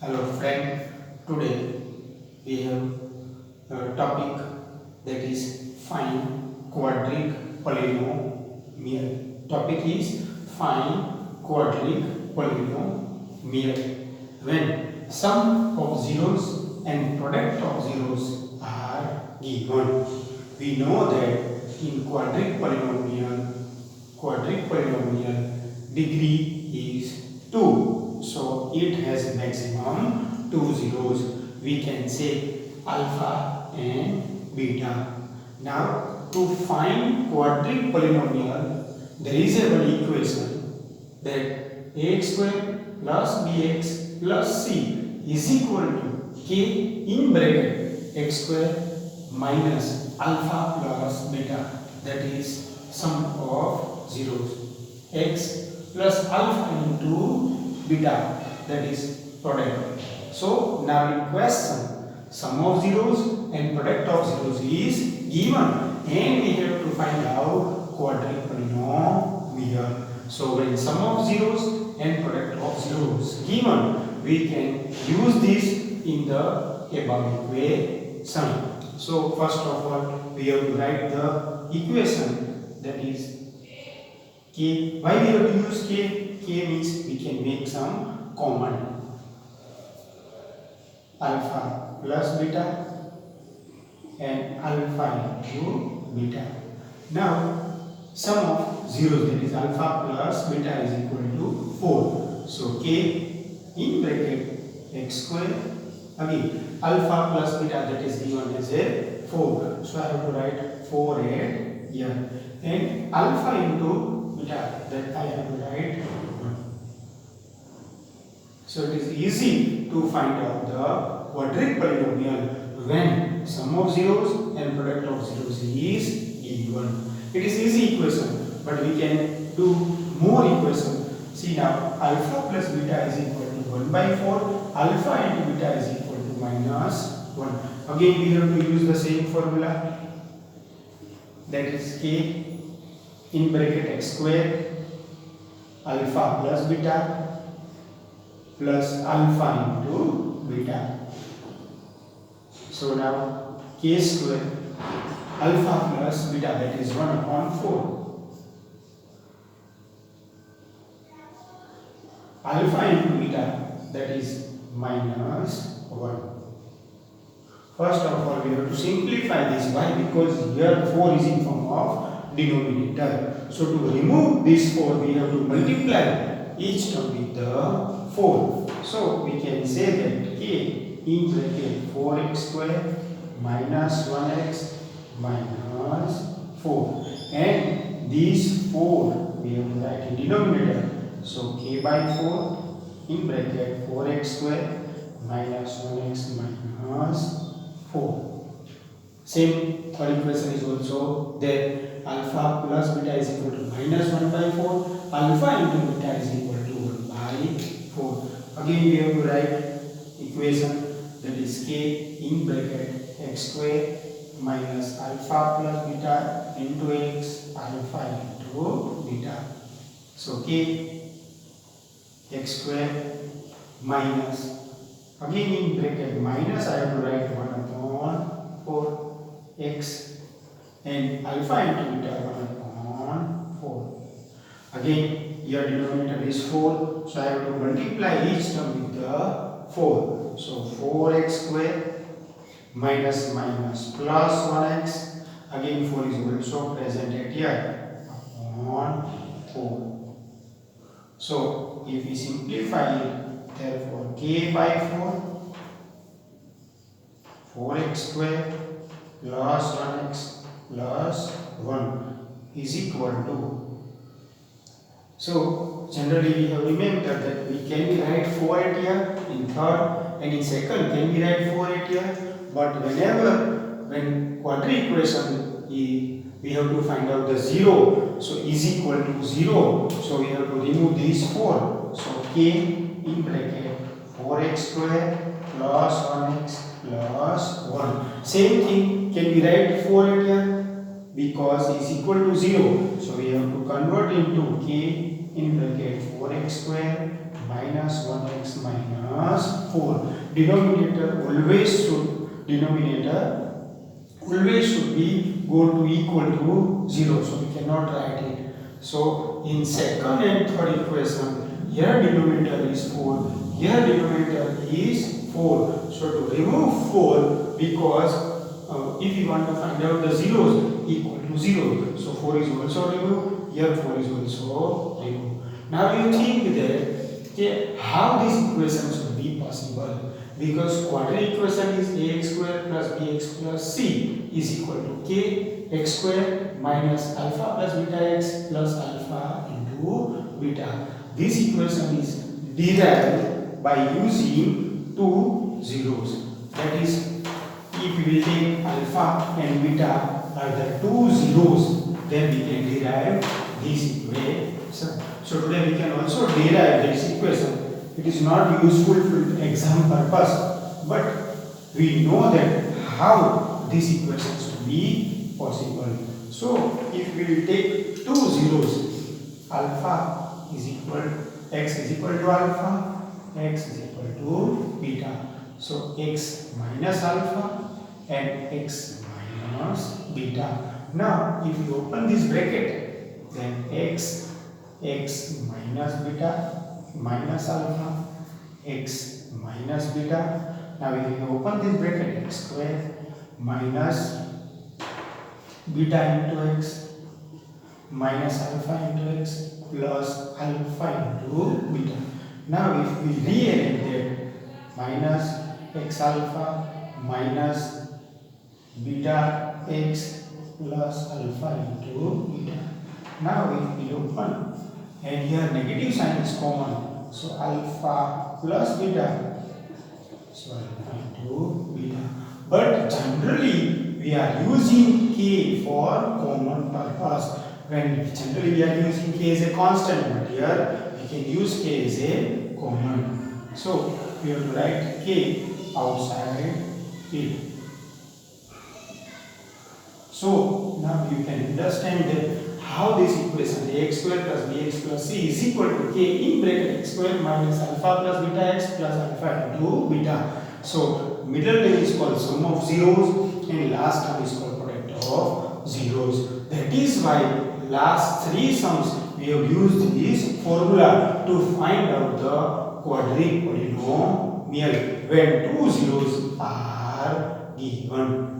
Hello friend, today we have a topic that is find quadratic polynomial. Topic is find quadratic polynomial. When sum of zeros and product of zeros are given. We know that in quadratic polynomial degree is 2. So it has maximum 2 zeros. We can say alpha and beta. Now to find quadratic polynomial, there is a one equation that ax square plus bx plus c is equal to k in bracket x square minus alpha plus beta, that is sum of zeros, x plus alpha into beta, that is product. So now in question, sum of zeros and product of zeros is given and we have to find out quadratic polynomial. So when sum of zeros and product of zeros given, we can use this in the above equation. So first of all, we have to write the equation, that is k. Why we have to use k? K means we can make some common. Alpha plus beta and alpha into beta. Now sum of zeros, that is alpha plus beta, is equal to 4. So k in bracket x square, again alpha plus beta, that is given as a 4. So I have to write 4 at here, and alpha into beta, that I have to write 1. So it is easy to find out the quadratic polynomial when sum of zeros and product of zeros is given. It is easy equation, but we can do more equation. See now, alpha plus beta is equal to 1 by 4. Alpha into beta is equal to minus 1. Again we have to use the same formula, that is k in bracket x square alpha plus beta plus alpha into beta. So now k square alpha plus beta, that is 1 upon 4. Alpha into beta, that is minus 1. First of all, we have to simplify this. Why? Because here 4 is in form of denominator. So to remove this 4, we have to multiply each term with the 4. So we can say that k in bracket 4x square minus 1x minus 4. And these 4 we have to write in denominator. So k by 4 in bracket 4x square minus 1x minus 4. Same equation is also there. Alpha plus beta is equal to minus 1 by 4. Alpha into beta is equal to 1 by 4. Again we have to write equation, that is k in bracket x square minus alpha plus beta into x alpha into beta. So k x square minus, again in bracket minus, I have to write 1 upon 4 x and alpha into beta 1 upon 4. Again your denominator is 4, so I have to multiply each term with the 4. So 4x square minus minus plus 1x, again 4 is also present at here, upon 4. So if we simplify it, therefore k by 4, 4x square plus 1x plus 1 is equal to. So generally we have remembered that we can write 4 at here in third, and in second can we write 4 at here. But when quadratic equation we have to find out the 0, so is equal to 0. So we have to remove these 4. So k in bracket 4x square plus 1x plus 1. Same thing, can we write 4 at here? Because is equal to 0. So we have to convert into k in bracket 4x square minus 1x minus 4. Denominator always should be go to equal to 0. So we cannot write it. So in second and third equation, here denominator is 4, here denominator is 4. So to remove 4, because if you want to find out the zeros equal to 0, so 4 is also removed, here 4 is also removed. Now you think that how this equation should be possible, because quadratic equation is ax square plus bx plus c is equal to k x square minus alpha plus beta x plus alpha into beta. This equation is derived by using two zeros. That is, if we will take alpha and beta are the two zeros, then we can derive this equation. So today we can also derive this equation. It is not useful for exam purpose, but we know that how this equation should be possible. So if we will take two zeros, alpha is equal, x is equal to alpha, x is equal to beta. So x minus alpha and x minus beta. Now if you open this bracket, then x minus beta minus alpha, x minus beta. Now if you open this bracket, x square minus beta into x minus alpha into x plus alpha into beta. Now if we rearrange that, minus x alpha minus beta x plus alpha into beta. Now if we open, and here negative sign is common, so alpha plus beta, so alpha into beta. But generally we are using k for common purpose. When generally we are using k as a constant, but here we can use k as a common. So we have to write k outside it. So now you can understand that how this equation ax square plus bx plus c is equal to k in bracket x square minus alpha plus beta x plus alpha into beta. So middle term is called sum of zeros and last term is called product of zeros. That is why last three sums we have used this formula to find out the quadratic polynomial when two zeros are given.